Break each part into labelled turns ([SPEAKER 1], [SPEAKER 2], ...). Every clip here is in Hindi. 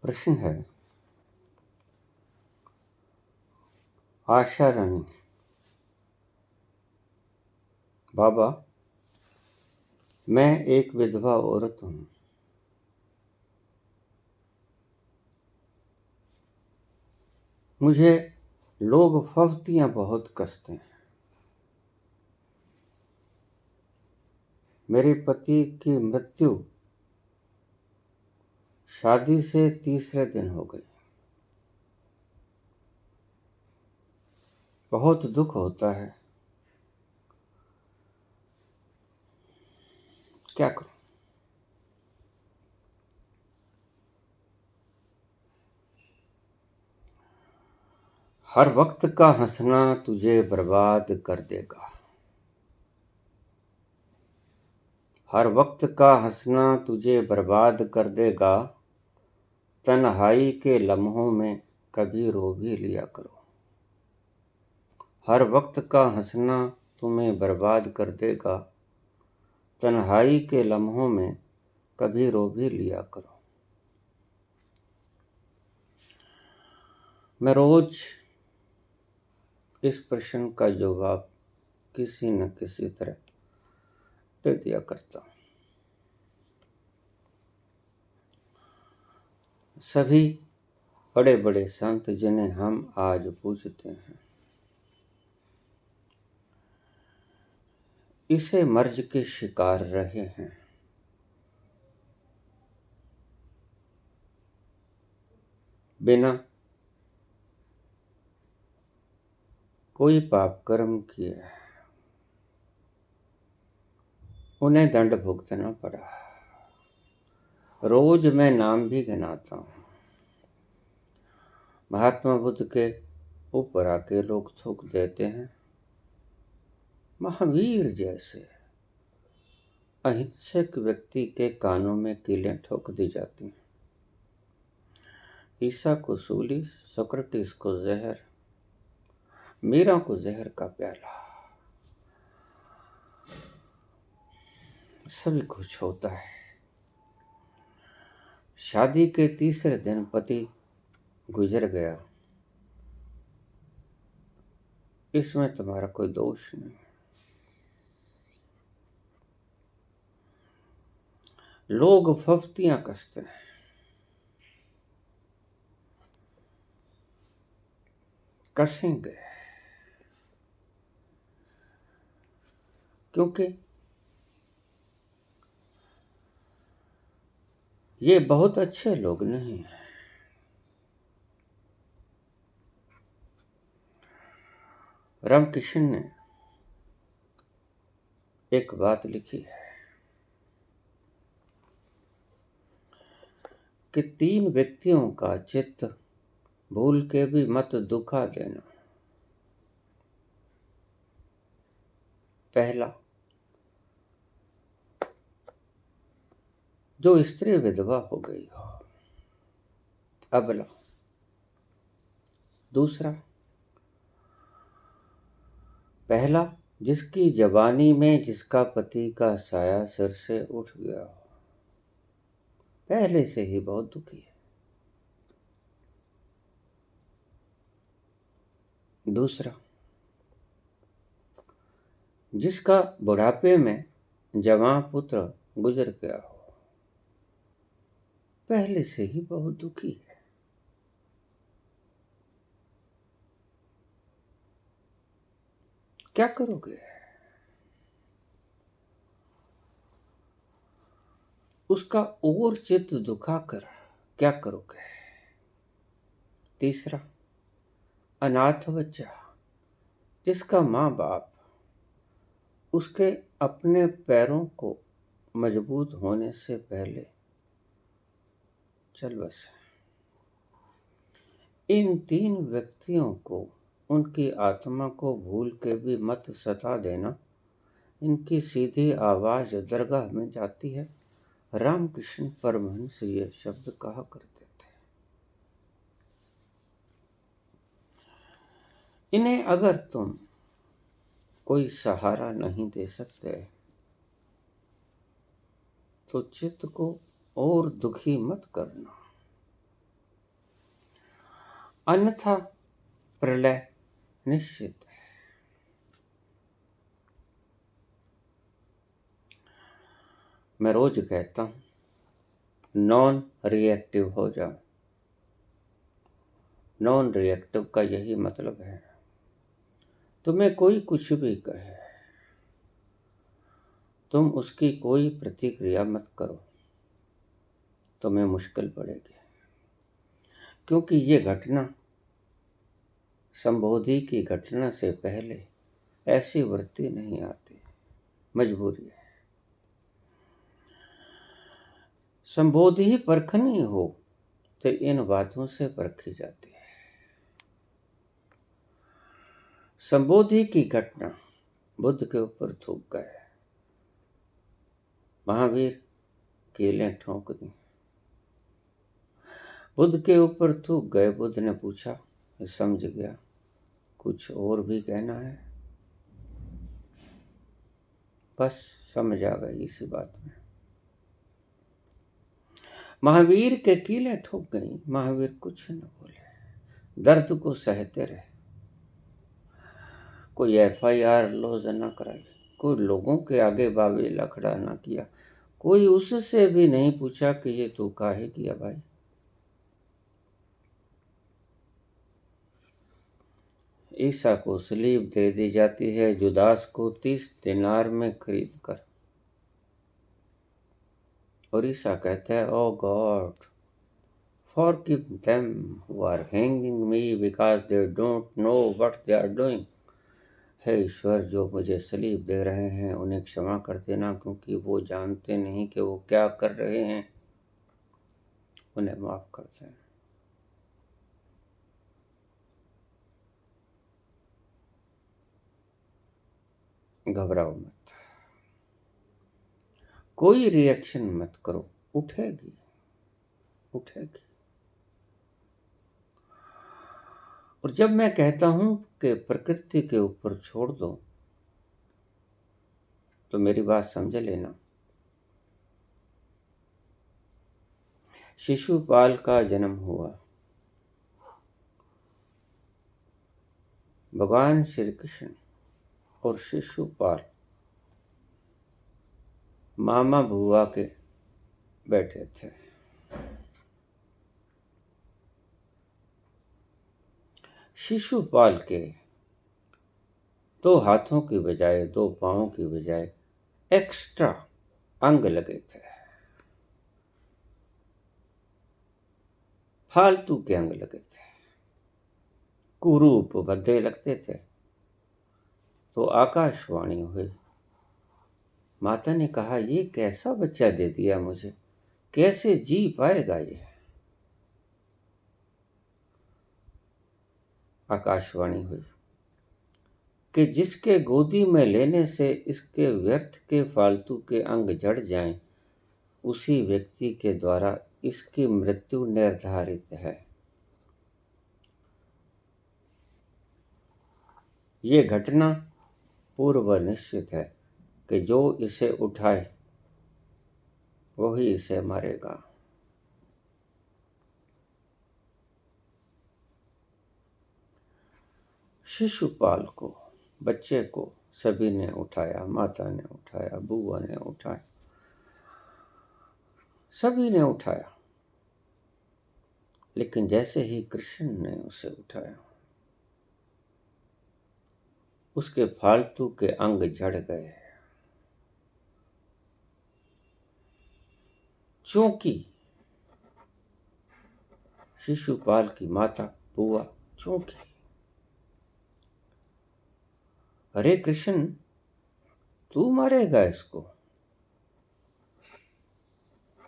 [SPEAKER 1] प्रश्न है आशा रानी। बाबा, मैं एक विधवा औरत हूँ। मुझे लोग फफ्तियाँ बहुत कसते हैं। मेरे पति की मृत्यु शादी से तीसरे दिन हो गई। बहुत दुख होता है, क्या करूं? हर वक्त का हंसना तुझे बर्बाद कर देगा। हर वक्त का हंसना तुझे बर्बाद कर देगा। तन्हाई के लम्हों में कभी रो भी लिया करो। हर वक्त का हंसना तुम्हें बर्बाद कर देगा। तन्हाई के लम्हों में कभी रो भी लिया करो। मैं रोज इस प्रश्न का जवाब किसी न किसी तरह दे दिया करता हूँ। सभी बड़े बड़े संत जिन्हें हम आज पूजते हैं, इसे मर्ज के शिकार रहे हैं। बिना कोई पाप कर्म किए उन्हें दंड भुगतना पड़ा। रोज मैं नाम भी गिनाता हूँ। महात्मा बुद्ध के ऊपर आके लोग थूक देते हैं। महावीर जैसे अहिंसक व्यक्ति के कानों में कीलें ठोक दी जाती हैं। ईसा को सूली, सोक्रेटिस को जहर, मीरा को जहर का प्याला। सभी कुछ होता है। शादी के तीसरे दिन पति गुजर गया, इसमें तुम्हारा कोई दोष नहीं। लोग फफ्तियां कसते हैं। कसेंगे क्योंकि ये बहुत अच्छे लोग नहीं हैं। रामकृष्ण ने एक बात लिखी है कि 3 व्यक्तियों का चित्त भूल के भी मत दुखा देना। पहला, जो स्त्री विधवा हो गई हो। अबला। दूसरा, पहला, जिसकी जवानी में जिसका पति का साया सिर से उठ गया हो, पहले से ही बहुत दुखी है। दूसरा, जिसका बुढ़ापे में जवान पुत्र गुजर गया हो, पहले से ही बहुत दुखी है। क्या करोगे? उसका और चित्त दुखाकर क्या करोगे? तीसरा, अनाथ बच्चा जिसका माँ बाप उसके अपने पैरों को मजबूत होने से पहले चल बसे। इन 3 व्यक्तियों को उनकी आत्मा को भूल के भी मत सता देना। इनकी सीधी आवाज दरगाह में जाती है। रामकृष्ण परमहंस ये शब्द कहा करते थे। इन्हें अगर तुम कोई सहारा नहीं दे सकते तो चित्त को और दुखी मत करना। अन्यथा प्रलय निश्चित है। मैं रोज कहता हूं, नॉन रिएक्टिव हो जाओ। नॉन रिएक्टिव का यही मतलब है, तुम्हें कोई कुछ भी कहे, तुम उसकी कोई प्रतिक्रिया मत करो, तुम्हें मुश्किल पड़ेगी। क्योंकि ये घटना, संबोधि की घटना से पहले ऐसी वृत्ति नहीं आती, मजबूरी है। संबोधि ही परखनी हो तो इन बातों से परखी जाती है। संबोधि की घटना बुद्ध के ऊपर थूक गए, महावीर कीलें ठोंक दी। बुद्ध के ऊपर थूक गए। बुद्ध ने पूछा, समझ गया, कुछ और भी कहना है? बस समझ आ गई इसी बात में। महावीर के कीलें ठोक गई। महावीर कुछ न बोले, दर्द को सहते रहे। कोई FIR लॉज न कराई, कोई लोगों के आगे बावेला खड़ा न किया, कोई उससे भी नहीं पूछा कि ये तू काहे किया भाई। ईसा को सलीब दे दी जाती है, जुदास को 30 दिनार में खरीद कर। और ईसा कहता है, ओ God, forgive them who are hanging me because they don't know what they are doing। हे ईश्वर, जो मुझे सलीब दे रहे हैं उन्हें क्षमा कर देना, क्योंकि वो जानते नहीं कि वो क्या कर रहे हैं। उन्हें माफ कर देना। घबराओ मत, कोई रिएक्शन मत करो, उठेगी उठेगी। और जब मैं कहता हूं कि प्रकृति के ऊपर छोड़ दो, तो मेरी बात समझ लेना। शिशुपाल का जन्म हुआ। भगवान श्री कृष्ण और शिशुपाल मामा बुआ के बैठे थे। शिशुपाल के 2 हाथों की बजाय 2 पांवों की बजाय एक्स्ट्रा अंग लगे थे, फालतू के अंग लगे थे, कुरूप भद्दे लगते थे। तो आकाशवाणी हुई। माता ने कहा, ये कैसा बच्चा दे दिया मुझे, कैसे जी पाएगा ये। आकाशवाणी हुई कि जिसके गोदी में लेने से इसके व्यर्थ के फालतू के अंग झड़ जाएं, उसी व्यक्ति के द्वारा इसकी मृत्यु निर्धारित है। ये घटना पूर्व निश्चित है कि जो इसे उठाए वही इसे मारेगा। शिशुपाल को, बच्चे को सभी ने उठाया, माता ने उठाया, बुआ ने उठाया, सभी ने उठाया। लेकिन जैसे ही कृष्ण ने उसे उठाया, उसके फालतू के अंग झड़ गए। चौंकी शिशुपाल की माता बुआ, चौंकी। अरे कृष्ण, तू मारेगा इसको?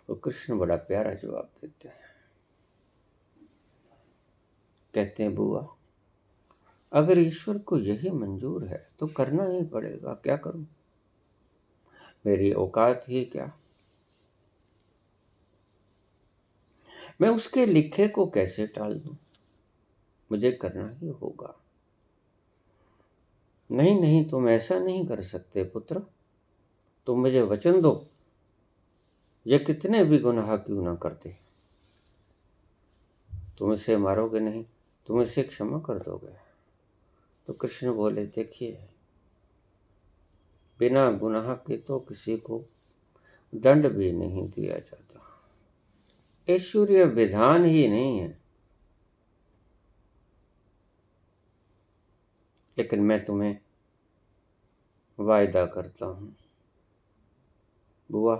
[SPEAKER 1] तो कृष्ण बड़ा प्यारा जवाब देते हैं। कहते हैं, बुआ, अगर ईश्वर को यही मंजूर है तो करना ही पड़ेगा, क्या करूं? मेरी औकात ही क्या, मैं उसके लिखे को कैसे टाल दूं? मुझे करना ही होगा। नहीं नहीं, तुम ऐसा नहीं कर सकते पुत्र, तुम मुझे वचन दो, ये कितने भी गुनाह क्यों ना करते, तुम इसे मारोगे नहीं। तुम इसे क्षमा कर दोगे? तो कृष्ण बोले, देखिए, बिना गुनाह के तो किसी को दंड भी नहीं दिया जाता। ईश्वरीय विधान ही नहीं है। लेकिन मैं तुम्हें वायदा करता हूं बुआ,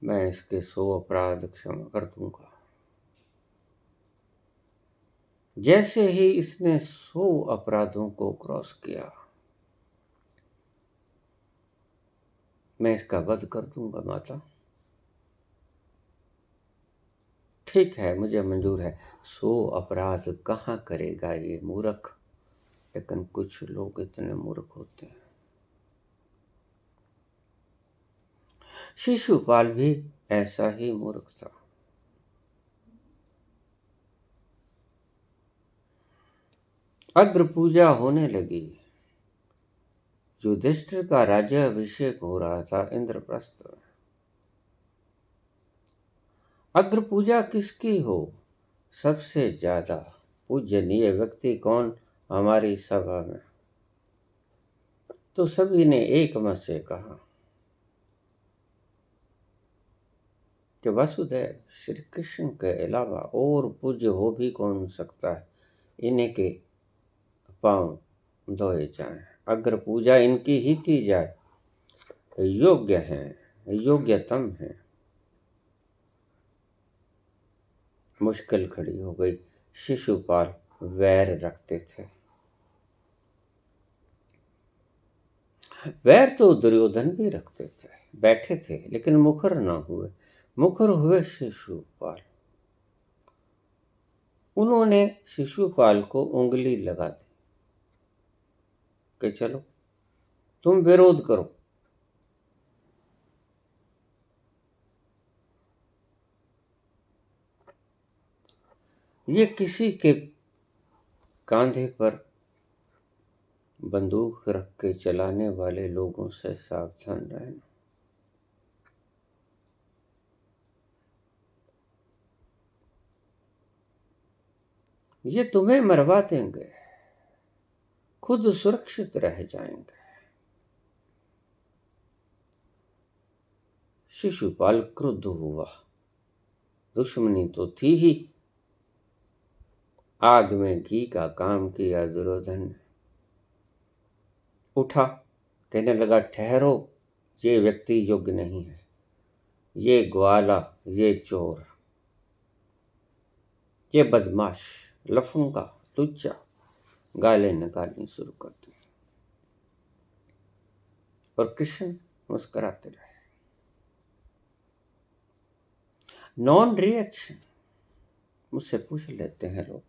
[SPEAKER 1] मैं इसके 100 अपराध क्षमा कर दूंगा। जैसे ही इसने 100 अपराधों को क्रॉस किया, मैं इसका वध कर दूंगा माता। ठीक है, मुझे मंजूर है। 100 अपराध कहाँ करेगा ये मूर्ख, लेकिन कुछ लोग इतने मूर्ख होते हैं। शिशुपाल भी ऐसा ही मूर्ख था। अग्र पूजा होने लगी। युधिष्ठिर का राज्याभिषेक हो रहा था इंद्रप्रस्थ में। अग्र पूजा किसकी हो? सबसे ज्यादा पूजनीय व्यक्ति कौन हमारी सभा में? तो सभी ने एक मत से कहा कि वसुदेव श्री कृष्ण के अलावा और पूज्य हो भी कौन सकता है। इन्हीं के पांव धोए जाएं, अग्र पूजा इनकी ही की जाए। योग्य है, योग्यतम है। मुश्किल खड़ी हो गई। शिशुपाल वैर रखते थे। वैर तो दुर्योधन भी रखते थे, बैठे थे, लेकिन मुखर ना हुए। मुखर हुए शिशुपाल। उन्होंने शिशुपाल को उंगली लगा दी कि चलो तुम विरोध करो। ये किसी के कांधे पर बंदूक रख के चलाने वाले लोगों से सावधान रहना। ये तुम्हें मरवा देंगे, खुद सुरक्षित रह जाएंगे। शिशुपाल क्रुद्ध हुआ। दुश्मनी तो थी ही, आग में घी का काम किया दुर्योधन ने। उठा, कहने लगा, ठहरो, ये व्यक्ति योग्य नहीं है। ये ग्वाला, ये चोर, ये बदमाश, लफंगा, लुच्चा। गालें निकालनी शुरू कर दी। और कृष्ण मुस्कुराते रहे। Non reaction. मुझसे पूछ लेते हैं लोग,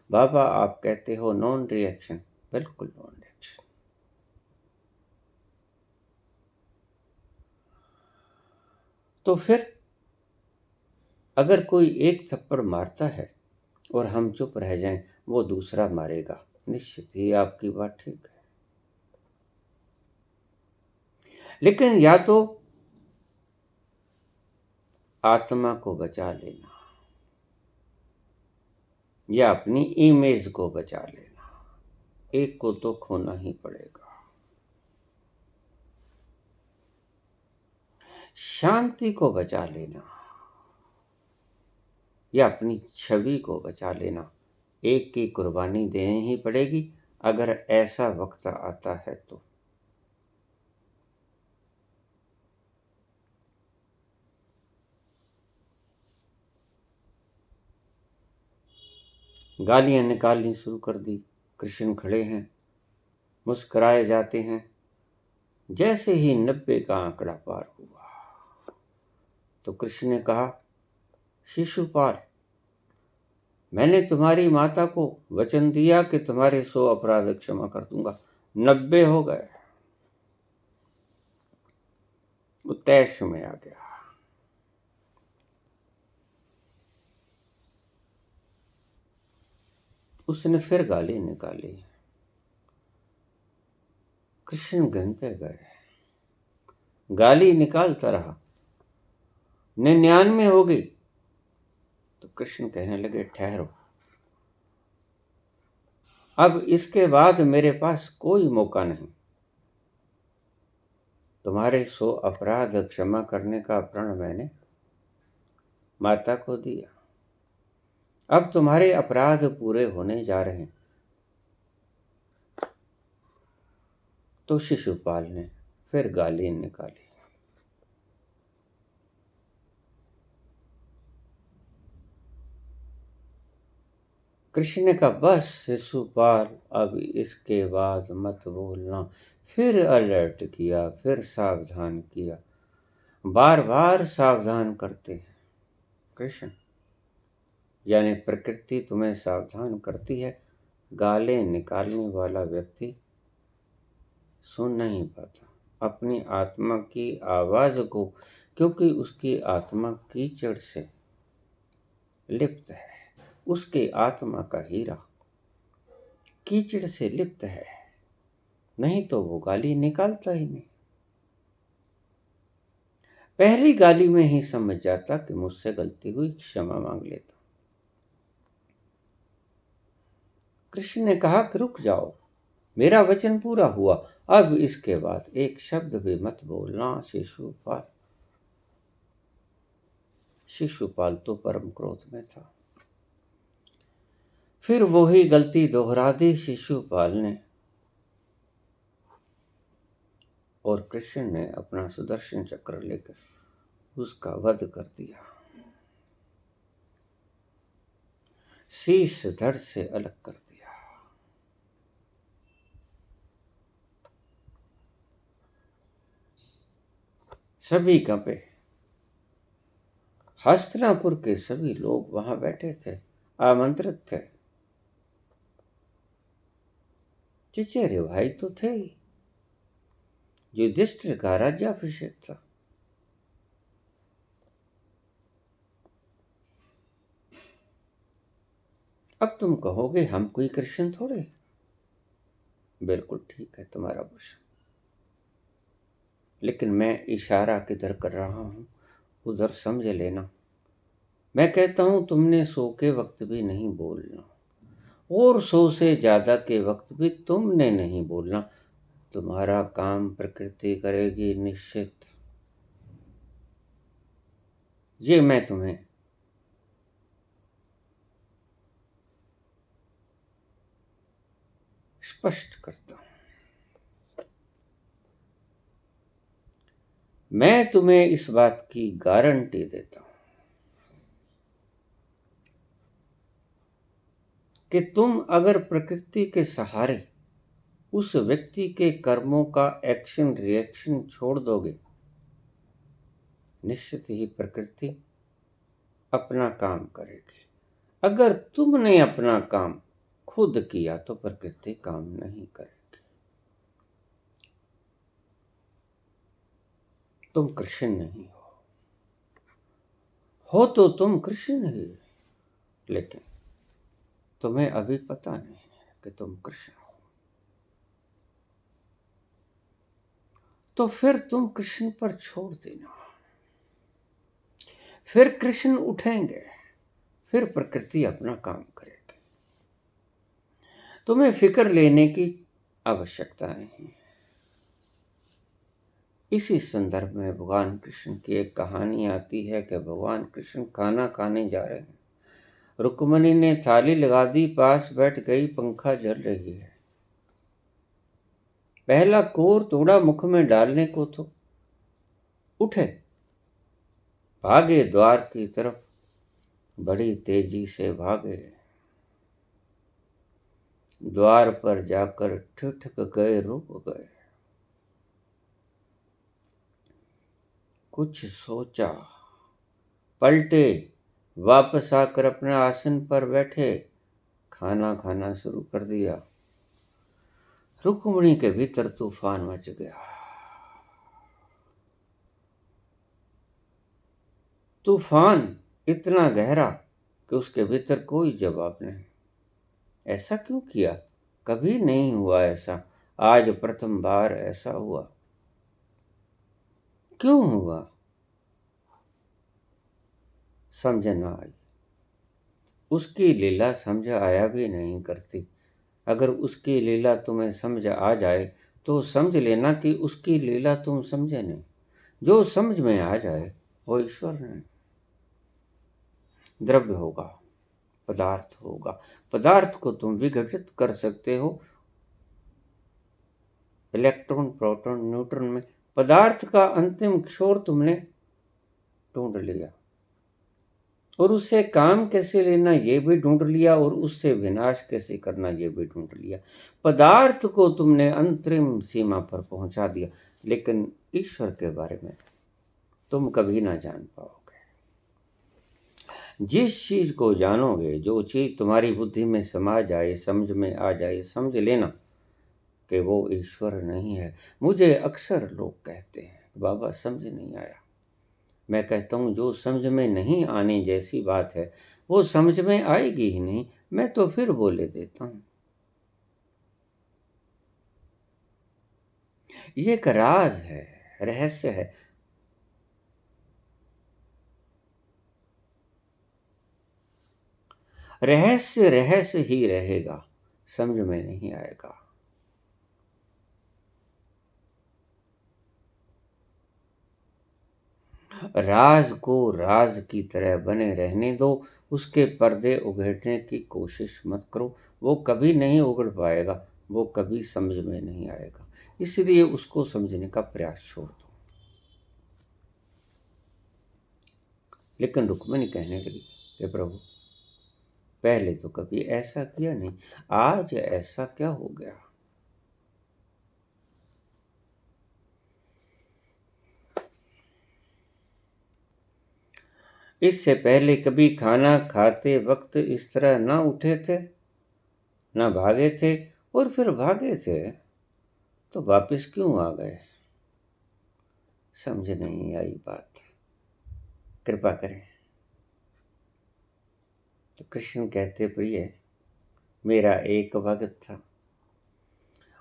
[SPEAKER 1] बाबा आप कहते हो नॉन रिएक्शन। बिल्कुल नॉन रिएक्शन। तो फिर अगर कोई एक थप्पड़ मारता है और हम चुप रह जाएं, वो दूसरा मारेगा। निश्चित ही आपकी बात ठीक है। लेकिन या तो आत्मा को बचा लेना या अपनी इमेज को बचा लेना, एक को तो खोना ही पड़ेगा। शांति को बचा लेना या अपनी छवि को बचा लेना, एक की कुर्बानी देनी ही पड़ेगी अगर ऐसा वक्त आता है तो। गालियां निकालनी शुरू कर दी। कृष्ण खड़े हैं, मुस्कुराए जाते हैं। जैसे ही 90 का आंकड़ा पार हुआ तो कृष्ण ने कहा, शिशुपाल, मैंने तुम्हारी माता को वचन दिया कि तुम्हारे 100 अपराध क्षमा कर दूंगा। 90 हो गए। वो तैश में आ गया। उसने फिर गाली निकाली। कृष्ण गिनते गए, गाली निकालता रहा। 99 हो गई तो तो कृष्ण कहने लगे, ठहरो, अब इसके बाद मेरे पास कोई मौका नहीं। तुम्हारे 100 अपराध क्षमा करने का प्रण मैंने माता को दिया। अब तुम्हारे अपराध पूरे होने जा रहे हैं। तो शिशुपाल ने फिर गाली निकाली। कृष्ण ने कहा, बस शिशुपाल, अब इसके बाद मत बोलना। फिर अलर्ट किया, फिर सावधान किया, बार बार सावधान करते हैं कृष्ण, यानी प्रकृति तुम्हें सावधान करती है। गालें निकालने वाला व्यक्ति सुन नहीं पाता अपनी आत्मा की आवाज को, क्योंकि उसकी आत्मा कीचड़ से लिप्त है। उसके आत्मा का हीरा कीचड़ से लिप्त है, नहीं तो वो गाली निकालता ही नहीं। पहली गाली में ही समझ जाता कि मुझसे गलती हुई, क्षमा मांग लेता। कृष्ण ने कहा कि रुक जाओ, मेरा वचन पूरा हुआ, अब इसके बाद एक शब्द भी मत बोलना शिशुपाल। शिशुपाल तो परम क्रोध में था। फिर वही गलती दोहरा दी शिशुपाल ने, और कृष्ण ने अपना सुदर्शन चक्र लेकर उसका वध कर दिया। शीश धड़ से अलग कर दिया। सभी कांपे। हस्तिनापुर के सभी लोग वहां बैठे थे, आमंत्रित थे। चिचेरे भाई तो थे ही। युधिष्ठिर का राज्याभिषेक था। अब तुम कहोगे हम कोई कृष्ण थोड़े। बिल्कुल ठीक है तुम्हारा प्रश्न, लेकिन मैं इशारा किधर कर रहा हूं उधर समझ लेना। मैं कहता हूं तुमने 100 के वक्त भी नहीं बोलना, और 100 से ज्यादा के वक्त भी तुमने नहीं बोलना। तुम्हारा काम प्रकृति करेगी निश्चित। ये मैं तुम्हें स्पष्ट करता हूं। मैं तुम्हें इस बात की गारंटी देता हूं कि तुम अगर प्रकृति के सहारे उस व्यक्ति के कर्मों का एक्शन रिएक्शन छोड़ दोगे, निश्चित ही प्रकृति अपना काम करेगी। अगर तुमने अपना काम खुद किया तो प्रकृति काम नहीं करेगी। तुम कृष्ण नहीं हो तो तुम कृष्ण ही, लेकिन तुम्हें अभी पता नहीं है कि तुम कृष्ण हो। तो फिर तुम कृष्ण पर छोड़ देना। फिर कृष्ण उठेंगे, फिर प्रकृति अपना काम करेगी। तुम्हें फिक्र लेने की आवश्यकता नहीं। इसी संदर्भ में भगवान कृष्ण की एक कहानी आती है कि भगवान कृष्ण खाना खाने जा रहे हैं। रुक्मणी ने थाली लगा दी, पास बैठ गई, पंखा जल रही है। पहला कोर तोड़ा मुख में डालने को तो उठे, भागे द्वार की तरफ, बड़ी तेजी से भागे। द्वार पर जाकर ठिठक गए, रुक गए, कुछ सोचा, पलटे, वापस आकर अपने आसन पर बैठे, खाना खाना शुरू कर दिया। रुक्मिणी के भीतर तूफान मच गया। तूफान इतना गहरा कि उसके भीतर कोई जवाब नहीं। ऐसा क्यों किया? कभी नहीं हुआ ऐसा, आज प्रथम बार ऐसा हुआ। क्यों हुआ? समझ ना आई। उसकी लीला समझ आया भी नहीं करती। अगर उसकी लीला तुम्हें समझ आ जाए तो समझ लेना कि उसकी लीला तुम समझे नहीं। जो समझ में आ जाए वो ईश्वर नहीं। द्रव्य होगा, पदार्थ होगा, पदार्थ को तुम विघटित कर सकते हो इलेक्ट्रॉन, प्रोटॉन, न्यूट्रॉन में। पदार्थ का अंतिम छोर तुमने ढूंढ लिया और उससे काम कैसे लेना ये भी ढूंढ लिया और उससे विनाश कैसे करना ये भी ढूंढ लिया। पदार्थ को तुमने अंतरिम सीमा पर पहुंचा दिया, लेकिन ईश्वर के बारे में तुम कभी ना जान पाओगे। जिस चीज को जानोगे, जो चीज तुम्हारी बुद्धि में समा जाए, समझ में आ जाए, समझ लेना कि वो ईश्वर नहीं है। मुझे अक्सर लोग कहते हैं बाबा समझ नहीं आया। मैं कहता हूँ जो समझ में नहीं आने जैसी बात है वो समझ में आएगी ही नहीं। मैं तो फिर बोले देता हूँ। ये एक राज है, रहस्य है। रहस्य रहस्य ही रहेगा, समझ में नहीं आएगा। राज को राज की तरह बने रहने दो, उसके पर्दे उघेड़ने की कोशिश मत करो। वो कभी नहीं उगड़ पाएगा, वो कभी समझ में नहीं आएगा। इसलिए उसको समझने का प्रयास छोड़ दो। लेकिन रुक्मिणी कहने लगी कि प्रभु पहले तो कभी ऐसा किया नहीं, आज ऐसा क्या हो गया। इससे पहले कभी खाना खाते वक्त इस तरह ना उठे थे, ना भागे थे, और फिर भागे थे तो वापस क्यों आ गए। समझ नहीं आई बात, कृपा करें। तो कृष्ण कहते प्रिय, मेरा एक भगत था,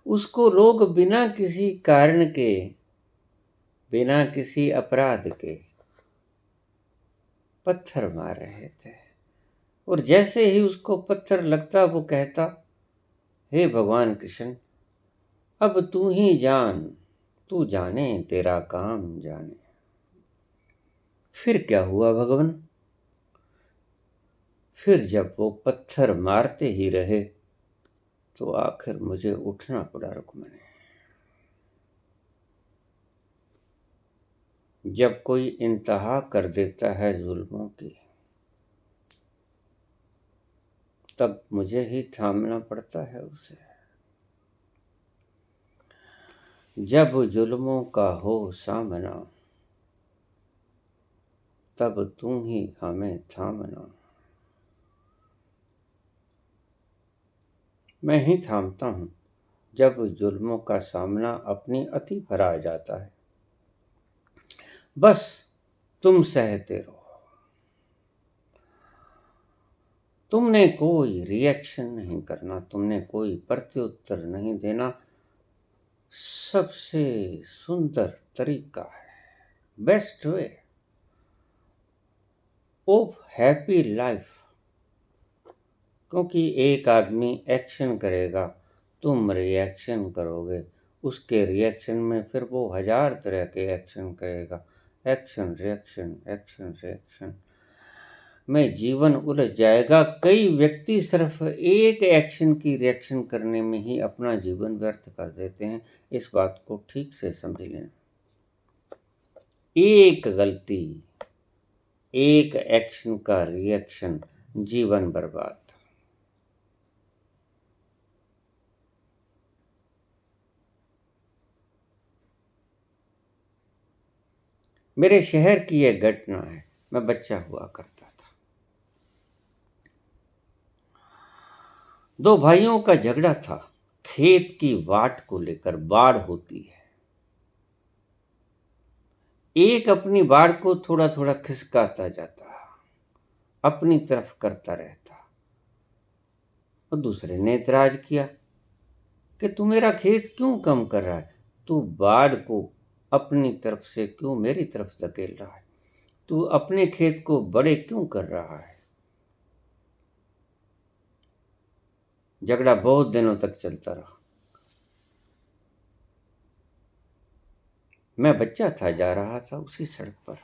[SPEAKER 1] उसको लोग बिना किसी कारण के, बिना किसी अपराध के पत्थर मार रहे थे। और जैसे ही उसको पत्थर लगता वो कहता, हे भगवान कृष्ण अब तू ही जान, तू जाने तेरा काम जाने। फिर क्या हुआ भगवान? फिर जब वो पत्थर मारते ही रहे तो आखिर मुझे उठना पड़ा रुक्मिणी। जब कोई इंतहा कर देता है जुल्मों की, तब मुझे ही थामना पड़ता है उसे। जब जुल्मों का हो सामना, तब तू ही हमें थामना। मैं ही थामता हूँ जब जुल्मों का सामना अपनी अति पर आ जाता है। बस तुम सहते रहो। तुमने कोई रिएक्शन नहीं करना, तुमने कोई प्रत्युत्तर नहीं देना। सबसे सुंदर तरीका है, best way of happy life. क्योंकि एक आदमी एक्शन करेगा, तुम रिएक्शन करोगे, उसके रिएक्शन में फिर वो 1000 तरह के एक्शन करेगा। एक्शन रिएक्शन, एक्शन रिएक्शन में जीवन उलझ जाएगा। कई व्यक्ति सिर्फ एक एक्शन की रिएक्शन करने में ही अपना जीवन व्यर्थ कर देते हैं। इस बात को ठीक से समझ लें। एक गलती, एक एक्शन का रिएक्शन, जीवन बर्बाद। मेरे शहर की एक घटना है। मैं बच्चा हुआ करता था, दो भाइयों का झगड़ा था। खेत की वाट को लेकर। बाढ़ होती है, एक अपनी बाढ़ को थोड़ा थोड़ा खिसकाता जाता, अपनी तरफ करता रहता, और दूसरे ने इतराज किया कि तू मेरा खेत क्यों कम कर रहा है, तू बाढ़ को अपनी तरफ से क्यों मेरी तरफ धकेल रहा है, तू अपने खेत को बड़े क्यों कर रहा है। झगड़ा बहुत दिनों तक चलता रहा। मैं बच्चा था, जा रहा था उसी सड़क पर,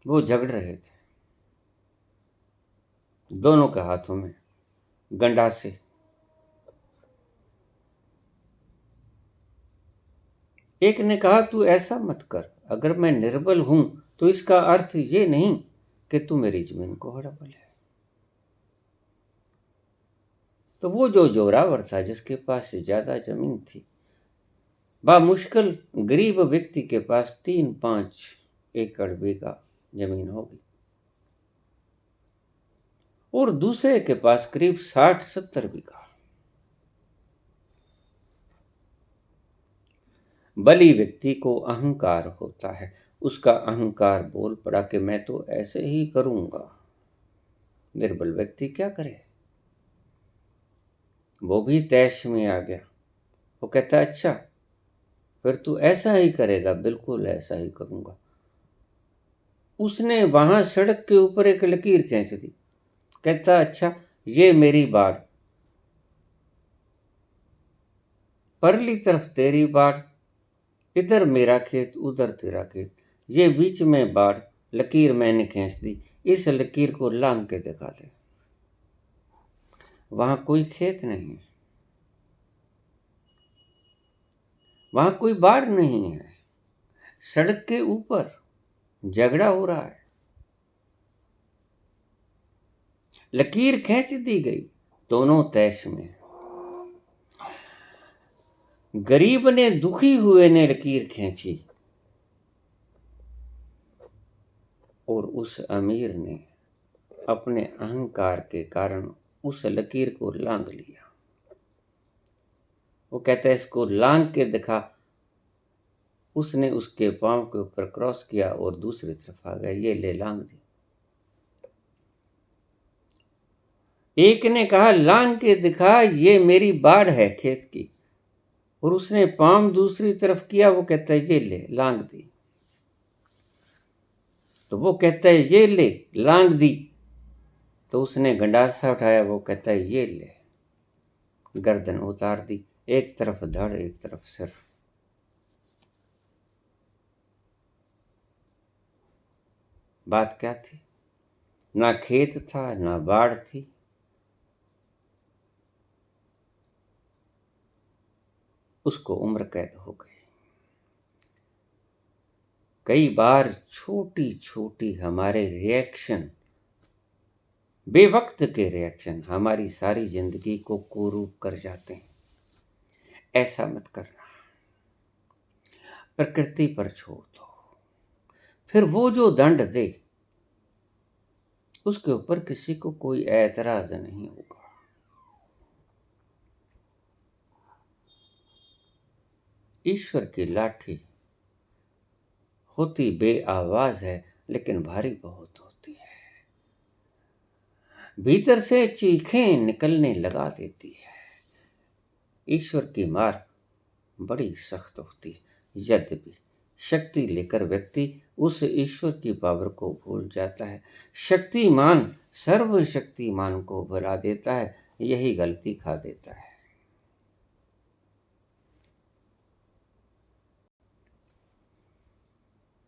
[SPEAKER 1] वो झगड़ रहे थे, दोनों के हाथों में गंडासे। एक ने कहा, तू ऐसा मत कर, अगर मैं निर्बल हूं तो इसका अर्थ ये नहीं कि तू मेरी जमीन को हड़प ले। तो वो जो जोरावर था, जिसके पास ज्यादा जमीन थी, मुश्किल गरीब व्यक्ति के पास 3-5 एकड़ बीघा जमीन होगी, और दूसरे के पास करीब 60-70 बीघा। बली व्यक्ति को अहंकार होता है, उसका अहंकार बोल पड़ा कि मैं तो ऐसे ही करूंगा। निर्बल व्यक्ति क्या करे? वो भी तैश में आ गया। वो कहता, अच्छा फिर तू ऐसा ही करेगा? बिल्कुल ऐसा ही करूंगा। उसने वहां सड़क के ऊपर एक लकीर खींच दी। कहता, अच्छा ये मेरी बाड़, परली तरफ तेरी बाड़, इधर मेरा खेत उधर तेरा खेत, ये बीच में बाड़, लकीर मैंने खींच दी, इस लकीर को लांग के दिखा दे। वहां कोई खेत नहीं, वहां कोई बाढ़ नहीं है, सड़क के ऊपर झगड़ा हो रहा है, लकीर खींच दी गई, दोनों तैश में। गरीब ने, दुखी हुए ने लकीर खींची, और उस अमीर ने अपने अहंकार के कारण उस लकीर को लांग लिया। वो कहता है, इसको लांग के दिखा। उसने उसके पांव के ऊपर क्रॉस किया और दूसरी तरफ आ गया, ये ले लांग दी। एक ने कहा, लांग के दिखा, ये मेरी बाड़ है खेत की, और उसने पांव दूसरी तरफ किया। वो कहता है, ये ले लांग दी। तो वो कहता है, ये ले लांग दी। तो उसने गंडासा उठाया, वो कहता है, ये ले। गर्दन उतार दी, एक तरफ धड़ एक तरफ सिर। बात क्या थी? ना खेत था, ना बाढ़ थी, उसको उम्र कैद हो गई। कई बार छोटी छोटी हमारे रिएक्शन, बेवक्त के रिएक्शन, हमारी सारी जिंदगी को कुरूप कर जाते हैं। ऐसा मत करना, प्रकृति पर छोड़ दो, फिर वो जो दंड दे उसके ऊपर किसी को कोई ऐतराज नहीं होगा। ईश्वर की लाठी होती बेआवाज है, लेकिन भारी बहुत होती है, भीतर से चीखें निकलने लगा देती है। ईश्वर की मार बड़ी सख्त होती है, यद्यपि शक्ति लेकर व्यक्ति उस ईश्वर की पावर को भूल जाता है। शक्तिमान सर्वशक्तिमान को भुला देता है, यही गलती खा देता है।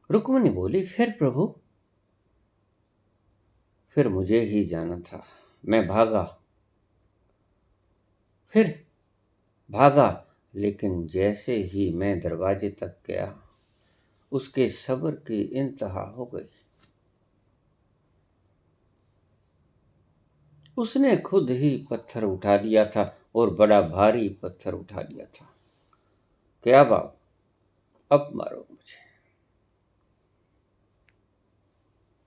[SPEAKER 1] रुक्मिणी बोली, फिर प्रभु? फिर मुझे ही जाना था, मैं भागा, फिर भागा, लेकिन जैसे ही मैं दरवाजे तक गया, उसके सब्र की इंतहा हो गई। उसने खुद ही पत्थर उठा लिया था, और बड़ा भारी पत्थर उठा लिया था। क्या बाप, अब मारो मुझे।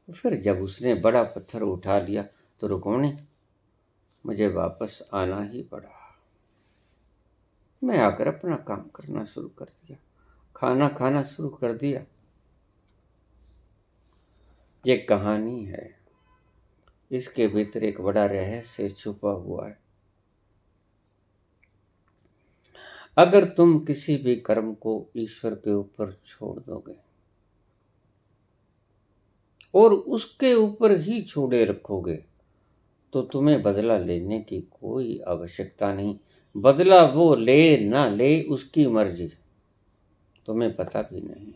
[SPEAKER 1] फिर जब उसने बड़ा पत्थर उठा लिया तो रुक्मिणी, मुझे वापस आना ही पड़ा। मैं आकर अपना काम करना शुरू कर दिया, खाना खाना शुरू कर दिया। ये कहानी है, इसके भीतर एक बड़ा रहस्य छुपा हुआ है। अगर तुम किसी भी कर्म को ईश्वर के ऊपर छोड़ दोगे और उसके ऊपर ही छोड़े रखोगे, तो तुम्हें बदला लेने की कोई आवश्यकता नहीं। बदला वो ले ना ले उसकी मर्जी, तुम्हें पता भी नहीं।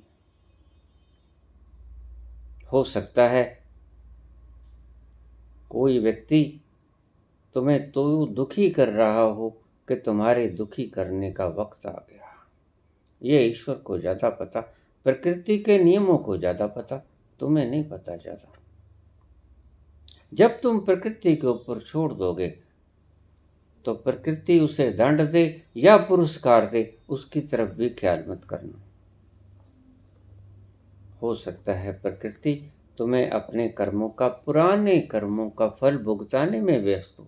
[SPEAKER 1] हो सकता है कोई व्यक्ति तुम्हें तो दुखी कर रहा हो कि तुम्हारे दुखी करने का वक्त आ गया। ये ईश्वर को ज़्यादा पता, प्रकृति के नियमों को ज़्यादा पता, तुम्हें नहीं पता ज़्यादा। जब तुम प्रकृति के ऊपर छोड़ दोगे तो प्रकृति उसे दंड दे या पुरस्कार दे, उसकी तरफ भी ख्याल मत करना। हो सकता है प्रकृति तुम्हें अपने कर्मों का, पुराने कर्मों का फल भुगताने में व्यस्त हो,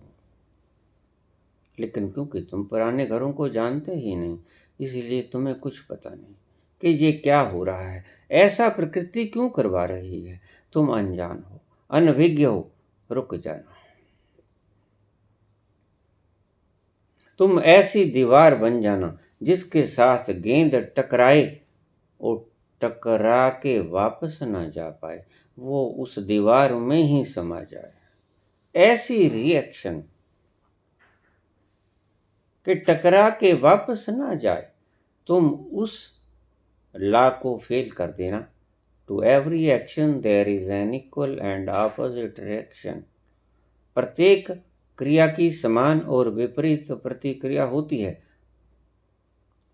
[SPEAKER 1] लेकिन क्योंकि तुम पुराने घरों को जानते ही नहीं, इसलिए तुम्हें कुछ पता नहीं कि ये क्या हो रहा है, ऐसा प्रकृति क्यों करवा रही है। तुम अनजान हो, अनभिज्ञ हो, रुक जाना। तुम ऐसी दीवार बन जाना जिसके साथ गेंद टकराए और टकरा के वापस ना जा पाए, वो उस दीवार में ही समा जाए। ऐसी रिएक्शन कि टकरा के वापस ना जाए, तुम उस लॉ को फेल कर देना। To every action there is an equal and opposite reaction. प्रत्येक क्रिया की समान और विपरीत प्रतिक्रिया होती है,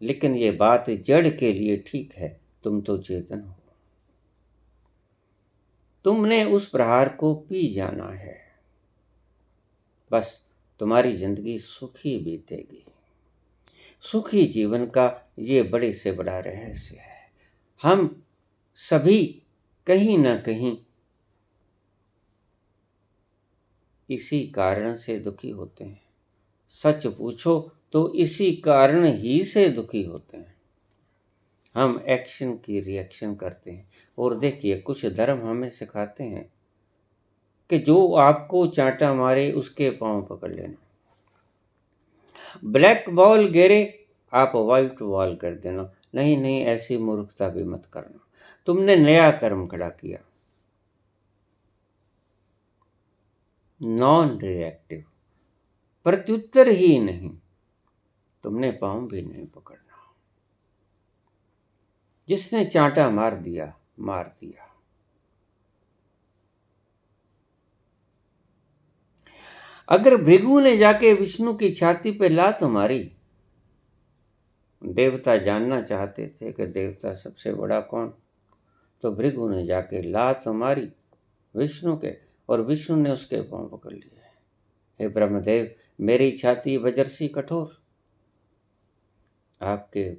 [SPEAKER 1] लेकिन ये बात जड़ के लिए ठीक है। तुम तो चेतन हो, तुमने उस प्रहार को पी जाना है, बस तुम्हारी जिंदगी सुखी बीतेगी। सुखी जीवन का ये बड़े से बड़ा रहस्य है। हम सभी कहीं ना कहीं इसी कारण से दुखी होते हैं। सच पूछो तो इसी कारण ही से दुखी होते हैं। हम एक्शन की रिएक्शन करते हैं। और देखिए, कुछ धर्म हमें सिखाते हैं कि जो आपको चांटा मारे उसके पांव पकड़ लेना, ब्लैक बॉल गिरे आप व्हाइट बॉल कर देना। नहीं नहीं, ऐसी मूर्खता भी मत करना। तुमने नया कर्म खड़ा किया, नॉन रिएक्टिव, प्रत्युत्तर ही नहीं, तुमने पांव भी नहीं पकड़ना। जिसने चांटा मार दिया मार दिया। अगर भृगु ने जाके विष्णु की छाती पे लात मारी, देवता जानना चाहते थे कि देवता सबसे बड़ा कौन, तो भृगु ने जाके लात मारी विष्णु के, और विष्णु ने उसके पांव पकड़ लिए। हे ब्रह्मदेव, मेरी छाती वज्रसी कठोर, आपके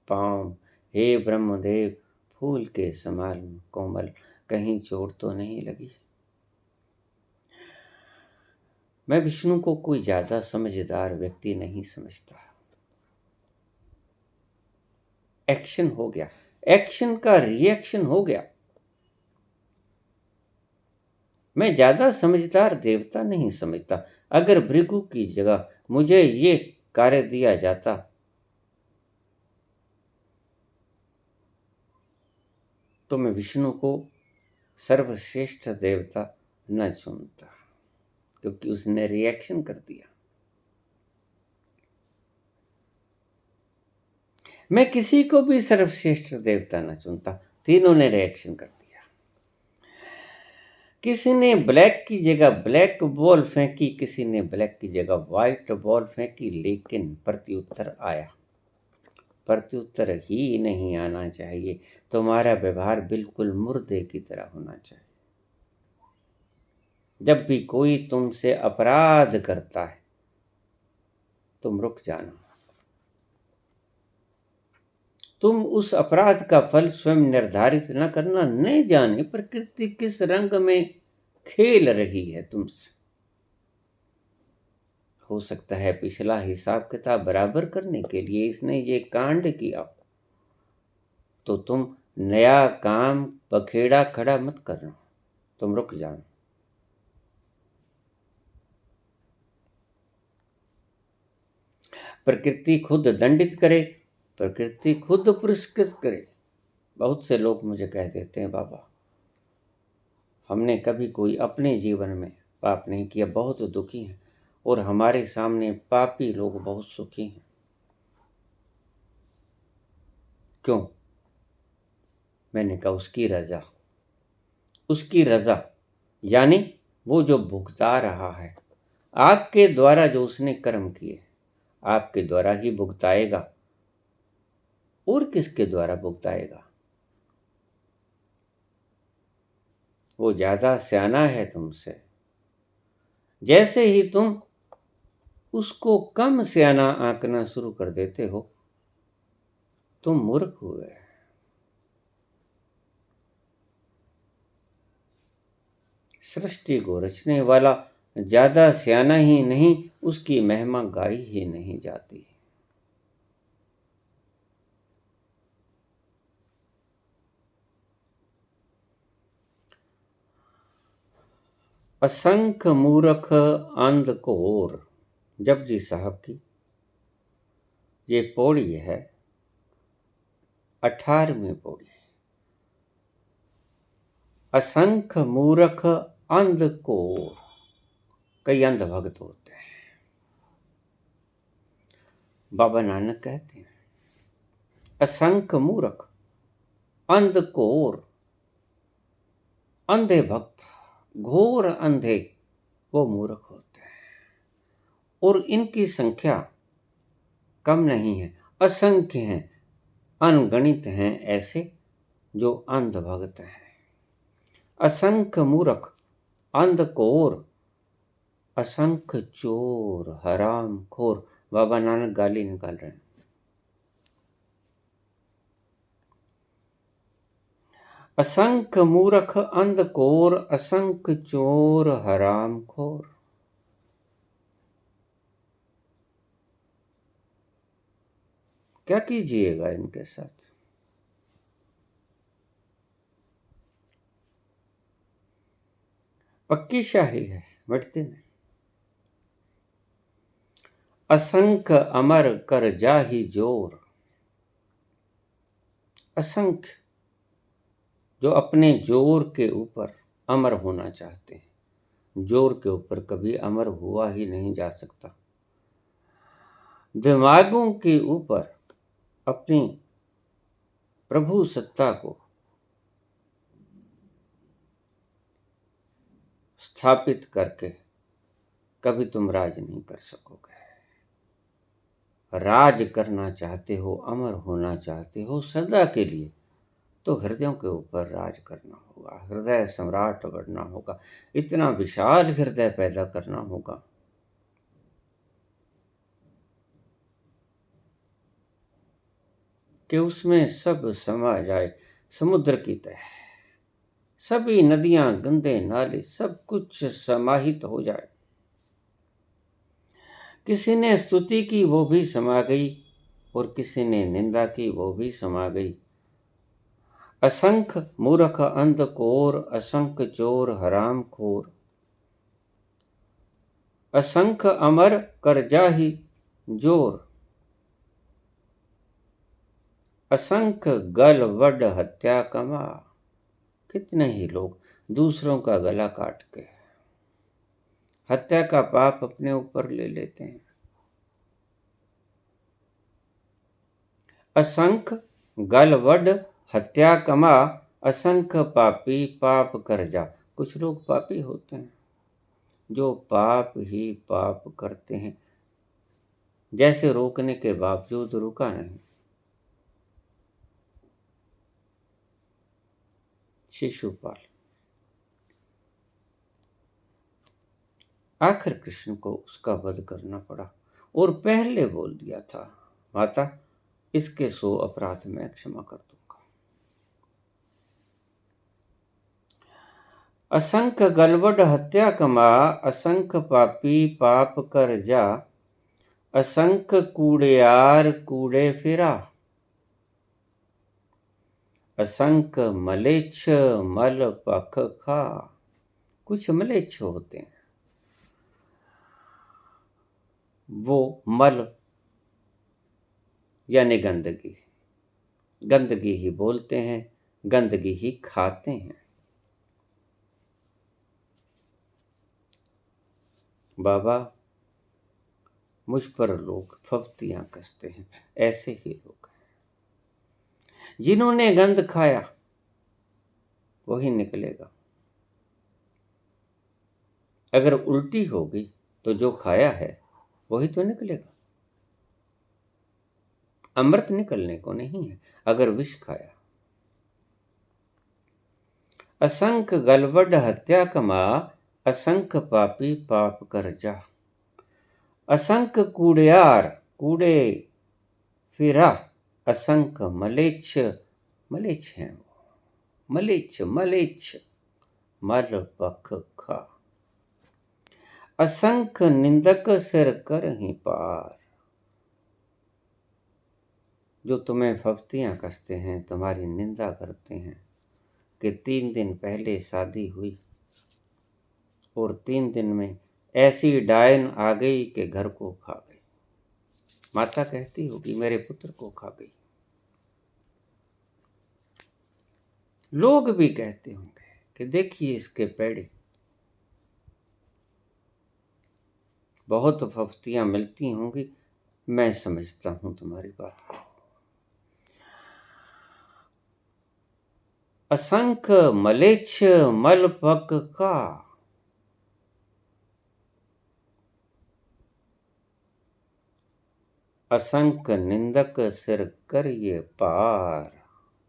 [SPEAKER 1] पांव हे ब्रह्मदेव फूल के समान कोमल, कहीं चोट तो नहीं लगी। मैं विष्णु को कोई ज्यादा समझदार व्यक्ति नहीं समझता। एक्शन हो गया, एक्शन का रिएक्शन हो गया। मैं ज्यादा समझदार देवता नहीं समझता। अगर भृगु की जगह मुझे ये कार्य दिया जाता तो मैं विष्णु को सर्वश्रेष्ठ देवता न चुनता, क्योंकि उसने रिएक्शन कर दिया। मैं किसी को भी सर्वश्रेष्ठ देवता न चुनता, तीनों ने रिएक्शन कर दिया। किसी ने ब्लैक की जगह ब्लैक बॉल फेंकी, किसी ने ब्लैक की जगह व्हाइट बॉल फेंकी, लेकिन प्रत्युत्तर आया। प्रत्युत्तर ही नहीं आना चाहिए। तुम्हारा व्यवहार बिल्कुल मुर्दे की तरह होना चाहिए। जब भी कोई तुमसे अपराध करता है, तुम रुक जाना। तुम उस अपराध का फल स्वयं निर्धारित न करना। नहीं जाने प्रकृति किस रंग में खेल रही है तुमसे। हो सकता है पिछला हिसाब किताब बराबर करने के लिए इसने ये कांड किया, तो तुम नया काम बखेड़ा खड़ा मत करना, तुम रुक जाना। प्रकृति खुद दंडित करे, प्रकृति खुद पुरस्कृत करे। बहुत से लोग मुझे कह देते हैं, बाबा हमने कभी कोई अपने जीवन में पाप नहीं किया, बहुत दुखी हैं, और हमारे सामने पापी लोग बहुत सुखी हैं। क्यों? मैंने कहा उसकी रजा, उसकी रजा, यानी वो जो भुगता रहा है, आपके द्वारा जो उसने कर्म किए आपके द्वारा ही भुगताएगा। और किसके द्वारा भुगताएगा? वो ज्यादा सियाना है तुमसे। जैसे ही तुम उसको कम सियाना आंकना शुरू कर देते हो, तुम मूर्ख हुए। सृष्टि को रचने वाला ज्यादा सियाना ही नहीं, उसकी महिमा गाई ही नहीं जाती। असंख्य मूर्ख अंधकोर, जपजी साहब की ये पौड़ी है, 18वीं पौड़ी। असंख्य मूर्ख अंधकोर, कई अंध भक्त होते हैं। बाबा नानक कहते हैं असंख्य मूर्ख अंधकोर, अंधे भक्त, घोर अंधे वो मूर्ख होते हैं, और इनकी संख्या कम नहीं है, असंख्य हैं, अनगणित हैं ऐसे जो अंध भक्त हैं। असंख्य मूर्ख अंधकोर, असंख्य चोर हराम खोर। बाबा नानक गाली निकाल रहे हैं। असंख्य मूर्ख अंधकोर, असंख्य चोर हराम खोर। क्या कीजिएगा इनके साथ? पक्की शाही है, मिटती नहीं। असंख्य अमर कर जाहि जोर, असंख्य जो अपने जोर के ऊपर अमर होना चाहते हैं। जोर के ऊपर कभी अमर हुआ ही नहीं जा सकता। दिमागों के ऊपर अपनी प्रभु सत्ता को स्थापित करके कभी तुम राज नहीं कर सकोगे। राज करना चाहते हो, अमर होना चाहते हो सदा के लिए, तो हृदयों के ऊपर राज करना होगा, हृदय सम्राट बनना होगा, इतना विशाल हृदय पैदा करना होगा कि उसमें सब समा जाए, समुद्र की तरह सभी नदियां, गंदे नाले, सब कुछ समाहित हो जाए। किसी ने स्तुति की वो भी समा गई, और किसी ने निंदा की वो भी समा गई। असंख्य मूर्ख अंधकोर, असंख्य चोर हराम खोर, असंख्य अमर कर जाहि जोर, असंख्य गल वड हत्या कमा। कितने ही लोग दूसरों का गला काट के हत्या का पाप अपने ऊपर ले लेते हैं। असंख्य गल वड हत्या कमा, असंख्य पापी पाप कर जा। कुछ लोग पापी होते हैं जो पाप ही पाप करते हैं, जैसे रोकने के बावजूद रुका नहीं। शिशुपाल, आखिर कृष्ण को उसका वध करना पड़ा, और पहले बोल दिया था माता इसके 100 अपराध मैं क्षमा कर दूंगा। असंख्य गलबड हत्या कमा, असंख्य पापी पाप कर जा, असंख्य कूड़ेयार कूड़े फिरा, असंख्य मलेच्छ मल पख खा। कुछ मलेच्छ होते हैं, वो मल यानी गंदगी, गंदगी ही बोलते हैं, गंदगी ही खाते हैं। बाबा मुझ पर लोग फफ्तियां कसते हैं, ऐसे ही लोग हैं। जिन्होंने गंध खाया वही निकलेगा। अगर उल्टी होगी तो जो खाया है वही तो निकलेगा। अमृत निकलने को नहीं है अगर विष खाया। असंख्य गलबड हत्या कमा, असंख्य पापी पाप कर जा। असंख्य कूड़ियार कूड़े फिरा, असंख्य मलेच्छ मलेच्छ हैं वो, मलेच्छ मलेच्छ मल पख खा। असंख्य निंदक सिर कर ही पार। जो तुम्हें फफ्तियां कसते हैं, तुम्हारी निंदा करते हैं कि 3 दिन पहले शादी हुई और 3 दिन में ऐसी डायन आ गई कि घर को खा गई। माता कहती होगी मेरे पुत्र को खा गई। लोग भी कहते होंगे कि देखिए इसके पेड़े। बहुत फफ्तियां मिलती होंगी, मैं समझता हूं तुम्हारी बात को। असंख्य मलेच्छ मल पक का। असंख्य निंदक सिर कर ये पार।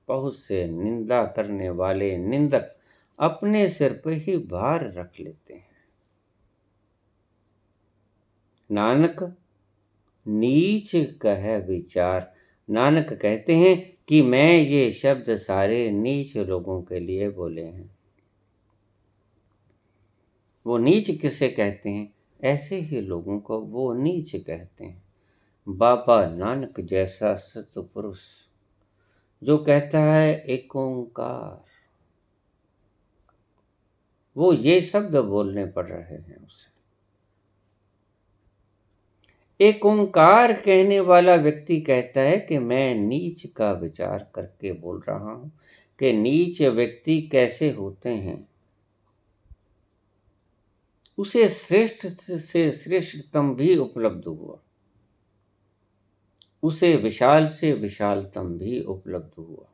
[SPEAKER 1] बहुत से निंदा करने वाले निंदक अपने सिर पे ही भार रख लेते हैं। नानक नीच कह विचार। नानक कहते हैं कि मैं ये शब्द सारे नीच लोगों के लिए बोले हैं। वो नीच किसे कहते हैं? ऐसे ही लोगों को वो नीच कहते हैं। बाबा नानक जैसा सत्पुरुष जो कहता है एक ओंकार, वो ये शब्द बोलने पड़ रहे हैं उसे। एक ओंकार कहने वाला व्यक्ति कहता है कि मैं नीच का विचार करके बोल रहा हूं कि नीच व्यक्ति कैसे होते हैं। उसे श्रेष्ठ से श्रेष्ठतम भी उपलब्ध हुआ, उसे विशाल से विशालतम भी उपलब्ध हुआ।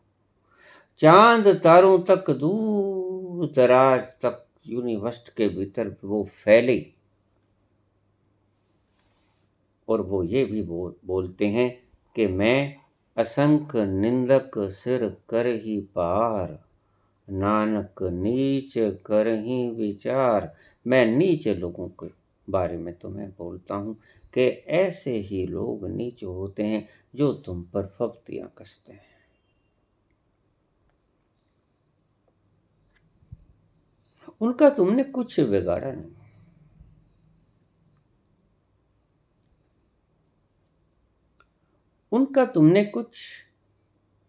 [SPEAKER 1] चांद तारों तक दूर दराज तक यूनिवर्स के भीतर वो फैले। और वो ये भी बोलते हैं कि मैं असंख्य निंदक सिर कर ही पार, नानक नीच कर ही विचार। मैं नीच लोगों के बारे में तुम्हें बोलता हूँ कि ऐसे ही लोग नीच होते हैं जो तुम पर फफ्तियां कसते हैं। उनका तुमने कुछ बिगाड़ा नहीं। उनका तुमने कुछ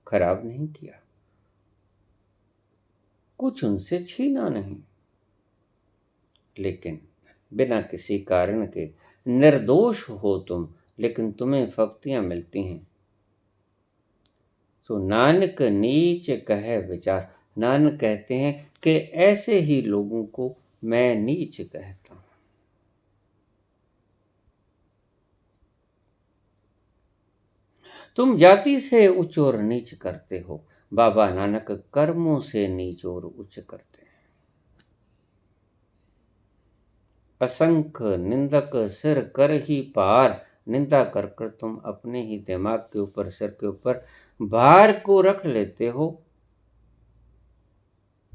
[SPEAKER 1] खराब नहीं किया, कुछ उनसे छीना नहीं, लेकिन बिना किसी कारण के निर्दोष हो तुम, लेकिन तुम्हें फफ्तियां मिलती हैं। तो नानक नीच कहे विचार। नानक कहते हैं कि ऐसे ही लोगों को मैं नीच कहता हूं। तुम जाति से उच्च और नीच करते हो, बाबा नानक कर्मों से नीच और उच्च करते हैं। असंख्य निंदक सिर कर ही पार। निंदा कर कर तुम अपने ही दिमाग के ऊपर, सिर के ऊपर भार को रख लेते हो।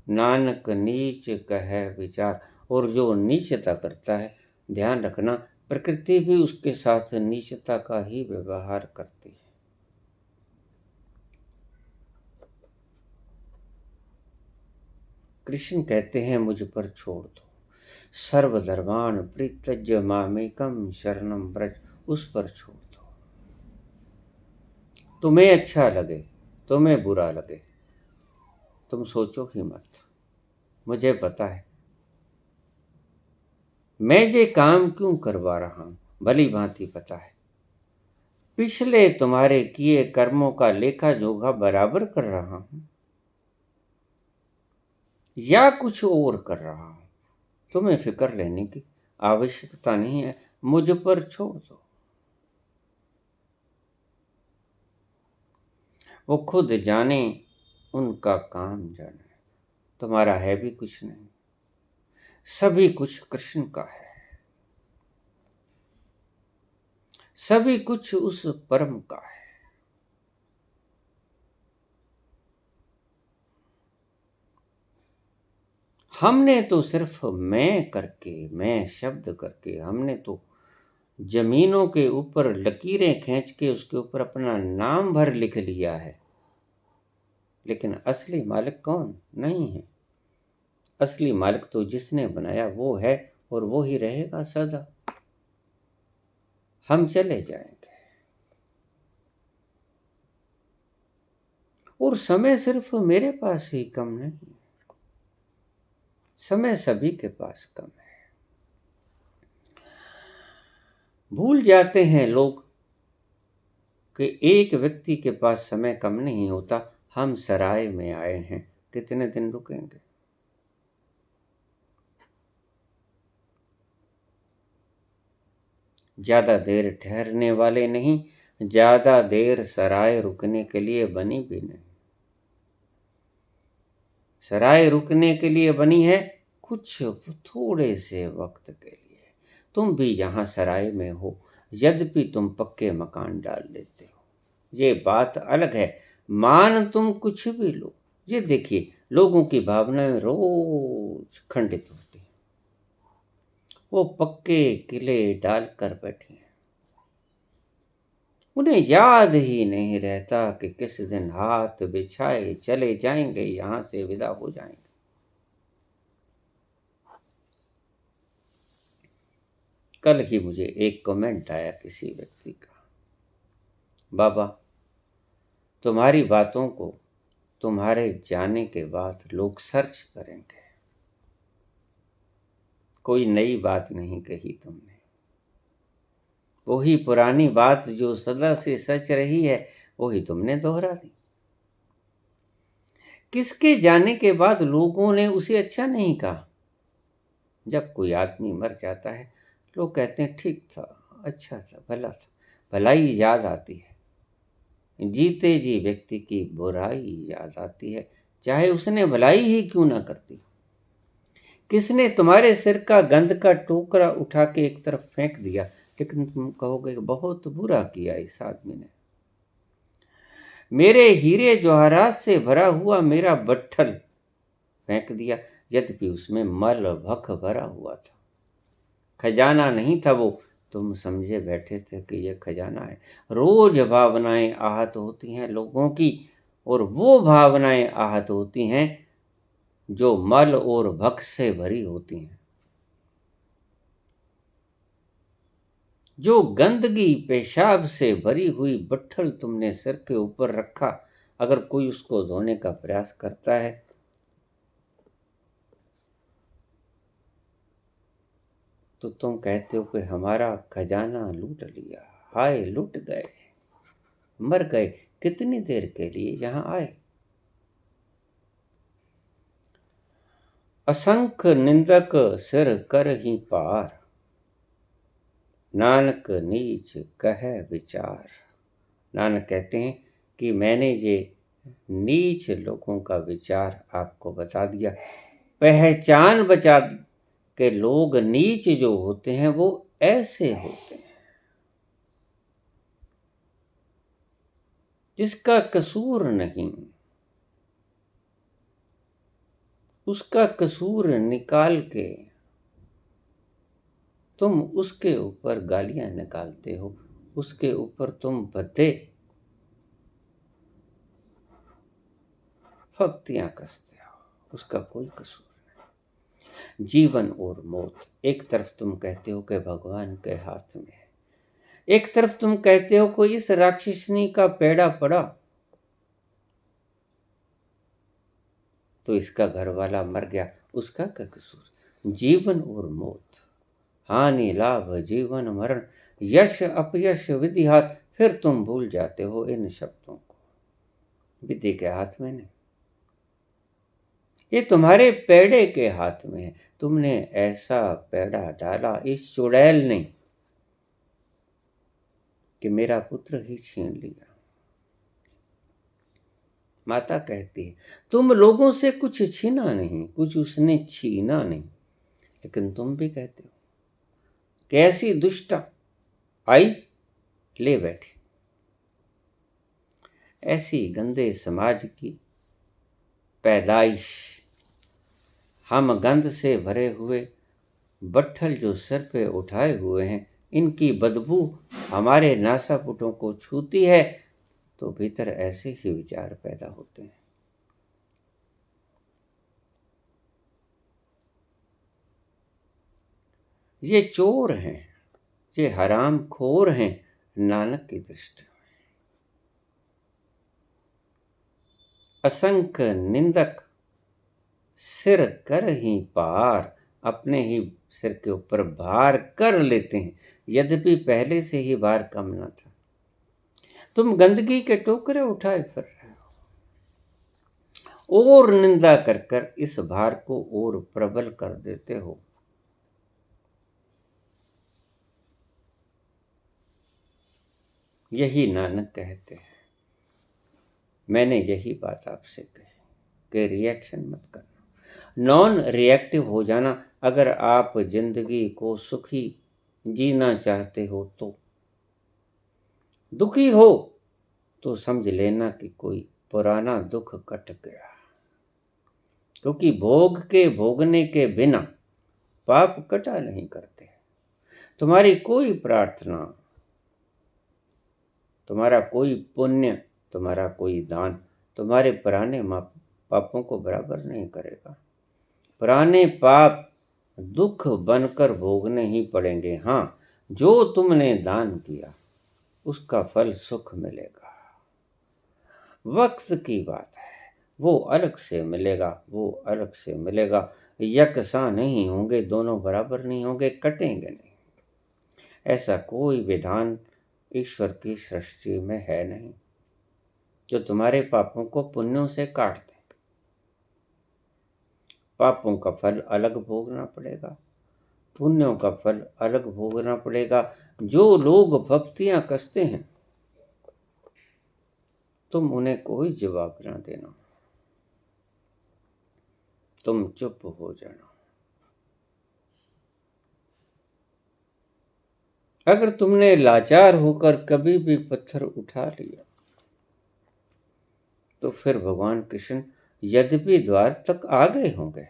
[SPEAKER 1] नानक नीच कहे विचार। और जो नीचता करता है, ध्यान रखना, प्रकृति भी उसके साथ नीचता का ही व्यवहार करती है। कृष्ण कहते हैं मुझ पर छोड़ दो, सर्वधर्मान् परित्यज्य मामेकं शरणं व्रज। उस पर छोड़ दो। तुम्हें अच्छा लगे, तुम्हें बुरा लगे, तुम सोचो ही मत। मुझे पता है मैं ये काम क्यों करवा रहा हूं, भली भांति पता है। पिछले तुम्हारे किए कर्मों का लेखा जोखा बराबर कर रहा हूं या कुछ और कर रहा हूं, तुम्हें फिक्र लेने की आवश्यकता नहीं है, मुझ पर छोड़ दो। वो खुद जाने, उनका काम जाने, तुम्हारा है भी कुछ नहीं, सभी कुछ कृष्ण का है, सभी कुछ उस परम का है। हमने तो सिर्फ मैं करके, मैं शब्द करके, हमने तो जमीनों के ऊपर लकीरें खींच के उसके ऊपर अपना नाम भर लिख लिया है, लेकिन असली मालिक कौन? नहीं है। असली मालिक तो जिसने बनाया वो है, और वो ही रहेगा सदा। हम चले जाएंगे, और समय सिर्फ मेरे पास ही कम नहीं, समय सभी के पास कम है। भूल जाते हैं लोग कि एक व्यक्ति के पास समय कम नहीं होता। हम सराय में आए हैं, कितने दिन रुकेंगे? ज्यादा देर ठहरने वाले नहीं, ज्यादा देर सराय रुकने के लिए बनी भी नहीं। सराय रुकने के लिए बनी है, कुछ थोड़े से वक्त के लिए। तुम भी यहाँ सराय में हो, यद्यपि तुम पक्के मकान डाल लेते हो, ये बात अलग है। मान तुम कुछ भी लो, ये देखिए लोगों की भावनाएं रोज खंडित होती हैं। वो पक्के किले डालकर बैठी हैं, उन्हें याद ही नहीं रहता कि किस दिन हाथ बिछाए चले जाएंगे, यहां से विदा हो जाएंगे। कल ही मुझे एक कमेंट आया किसी व्यक्ति का, बाबा तुम्हारी बातों को तुम्हारे जाने के बाद लोग सर्च करेंगे, कोई नई बात नहीं कही तुमने, वही पुरानी बात जो सदा से सच रही है वही तुमने दोहरा दी। किसके जाने के बाद लोगों ने उसे अच्छा नहीं कहा? जब कोई आदमी मर जाता है लोग कहते हैं ठीक था, अच्छा था, भला था। भलाई याद आती है, जीते जी व्यक्ति की बुराई याद आती है, चाहे उसने भलाई ही क्यों ना करती। किसने तुम्हारे सिर का गंध का टोकरा उठा के एक तरफ फेंक दिया, लेकिन तुम कहोगे बहुत बुरा किया इस आदमी ने। मेरे हीरे जवाहरात से भरा हुआ मेरा बट्ठल फेंक दिया, यद्यपि उसमें मल भख भरा हुआ था। खजाना नहीं था वो, तुम समझे बैठे थे कि यह खजाना है। रोज भावनाएं आहत होती हैं लोगों की, और वो भावनाएं आहत होती हैं जो मल और भख से भरी होती हैं। जो गंदगी पेशाब से भरी हुई बट्ठल तुमने सिर के ऊपर रखा, अगर कोई उसको धोने का प्रयास करता है तो तुम कहते हो कि हमारा खजाना लूट लिया। हाय लूट गए, मर गए, कितनी देर के लिए यहां आए। असंख्य निंदक सिर कर ही पार, नानक नीच कह विचार। नानक कहते हैं कि मैंने ये नीच लोगों का विचार आपको बता दिया, पहचान बचा दी कि लोग नीच जो होते हैं वो ऐसे होते हैं, जिसका कसूर नहीं, उसका कसूर निकाल के तुम उसके ऊपर गालियां निकालते हो, उसके ऊपर तुम भद्दे फब्तियां कसते हो, उसका कोई कसूर नहीं। जीवन और मौत, एक तरफ तुम कहते हो कि भगवान के हाथ में है, एक तरफ तुम कहते हो कोई इस राक्षसनी का पेड़ा पड़ा तो इसका घर वाला मर गया, उसका क्या कसूर। जीवन और मौत, हानि लाभ जीवन मरण, यश अपयश विधि हाथ, फिर तुम भूल जाते हो इन शब्दों को। विधि के हाथ में नहीं, ये तुम्हारे पेड़े के हाथ में है। तुमने ऐसा पेड़ा डाला इस चुड़ैल ने कि मेरा पुत्र ही छीन लिया। माता कहती है, तुम लोगों से कुछ छीना नहीं, कुछ उसने छीना नहीं, लेकिन तुम भी कहते हो। कैसी दुष्टा आई, ले बैठी। ऐसी गंदे समाज की पैदाइश। हम गंद से भरे हुए बट्ठल जो सिर पे उठाए हुए हैं, इनकी बदबू हमारे नासापुटों को छूती है तो भीतर ऐसे ही विचार पैदा होते हैं। ये चोर हैं, ये हराम खोर हैं नानक की दृष्टि में। असंख्य निंदक सिर कर ही पार, अपने ही सिर के ऊपर भार कर लेते हैं, यद्यपि पहले से ही भार कम न था। तुम गंदगी के टोकरे उठाए फिर रहे हो और निंदा कर कर इस भार को और प्रबल कर देते हो। यही नानक कहते हैं। मैंने यही बात आपसे कही कि रिएक्शन मत करना, नॉन रिएक्टिव हो जाना। अगर आप जिंदगी को सुखी जीना चाहते हो तो, दुखी हो तो समझ लेना कि कोई पुराना दुख कट गया, क्योंकि भोग के भोगने के बिना पाप कटा नहीं करते। तुम्हारी कोई प्रार्थना, तुम्हारा कोई पुण्य, तुम्हारा कोई दान तुम्हारे पुराने पापों को बराबर नहीं करेगा। पुराने पाप दुख बनकर भोगने ही पड़ेंगे। हाँ, जो तुमने दान किया उसका फल सुख मिलेगा। वक्त की बात है, वो अलग से मिलेगा, वो अलग से मिलेगा। यकसा नहीं होंगे, दोनों बराबर नहीं होंगे, कटेंगे नहीं। ऐसा कोई विधान ईश्वर की सृष्टि में है नहीं जो तुम्हारे पापों को पुण्यों से काट दे। पापों का फल अलग भोगना पड़ेगा, पुण्यों का फल अलग भोगना पड़ेगा। जो लोग फप्तियां कसते हैं, तुम उन्हें कोई जवाब ना देना, तुम चुप हो जाना। अगर तुमने लाचार होकर कभी भी पत्थर उठा लिया तो फिर भगवान कृष्ण यद्यपि द्वार तक आ गए होंगे,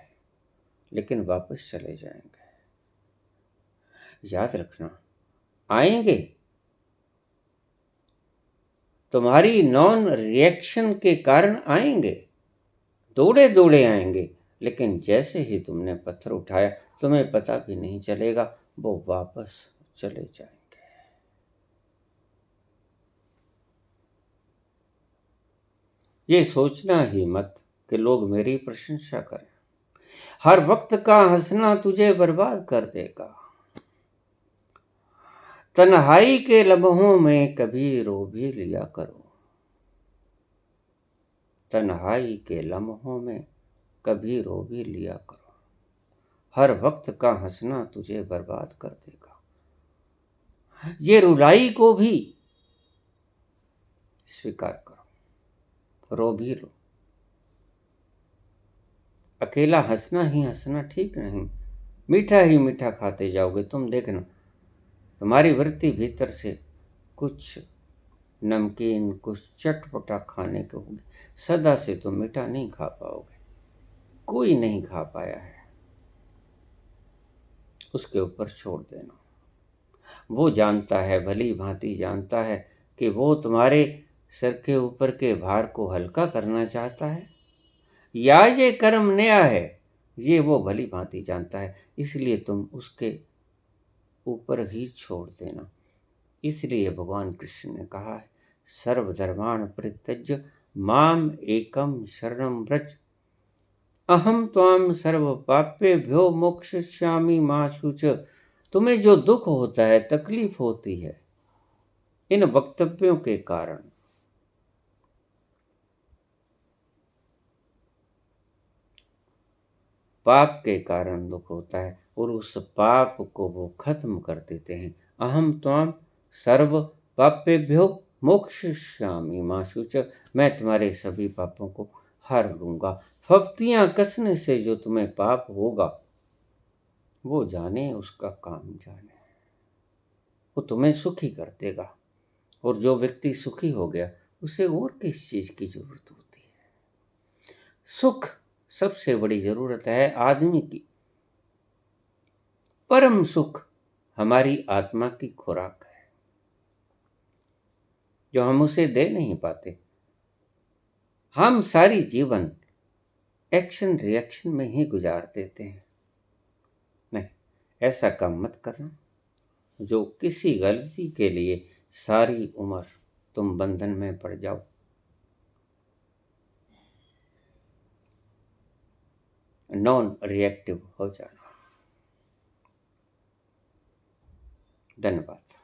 [SPEAKER 1] लेकिन वापस चले जाएंगे। याद रखना, आएंगे, तुम्हारी नॉन रिएक्शन के कारण आएंगे, दौड़े दौड़े आएंगे, लेकिन जैसे ही तुमने पत्थर उठाया तुम्हें पता भी नहीं चलेगा, वो वापस चले जाएंगे। ये सोचना ही मत कि लोग मेरी प्रशंसा करें। हर वक्त का हंसना तुझे बर्बाद कर देगा। तन्हाई के लम्हों में कभी रो भी लिया करो। तन्हाई के लम्हों में कभी रो भी लिया करो। हर वक्त का हंसना तुझे बर्बाद कर देगा। ये रुलाई को भी स्वीकार करो, रो भी लो। अकेला हंसना ही हंसना ठीक नहीं, मीठा ही मीठा खाते जाओगे। तुम देखना, तुम्हारी वृत्ति भीतर से कुछ नमकीन, कुछ चटपटा खाने को होगी। सदा से तुम मीठा नहीं खा पाओगे, कोई नहीं खा पाया है, उसके ऊपर छोड़ देना। वो जानता है, भली भांति जानता है कि वो तुम्हारे सिर के ऊपर के भार को हल्का करना चाहता है या ये कर्म नया है, ये वो भली भांति जानता है। इसलिए तुम उसके ऊपर ही छोड़ देना। इसलिए भगवान कृष्ण ने कहा है, सर्वधर्मान् परित्यज्य माम एकम शरणं व्रज, अहम त्वाम सर्व पापेभ्यो मोक्षयिष्यामि मा शुच। तुम्हें जो दुख होता है, तकलीफ होती है इन वक्तव्यों के कारण, पाप के कारण दुख होता है और उस पाप को वो खत्म कर देते हैं। अहम त्वाम सर्व पापेभ्यो मोक्षयिष्यामि मा शुच, मैं तुम्हारे सभी पापों को हर लूंगा। फफ्तियां कसने से जो तुम्हें पाप होगा वो जाने, उसका काम जाने, वो तुम्हें सुखी कर देगा। और जो व्यक्ति सुखी हो गया उसे और किस चीज की जरूरत होती है। सुख सबसे बड़ी जरूरत है आदमी की। परम सुख हमारी आत्मा की खुराक है जो हम उसे दे नहीं पाते। हम सारी जीवन एक्शन रिएक्शन में ही गुजार देते हैं। नहीं, ऐसा काम मत करना जो किसी गलती के लिए सारी उम्र तुम बंधन में पड़ जाओ। नॉन रिएक्टिव हो जाना। धन्यवाद।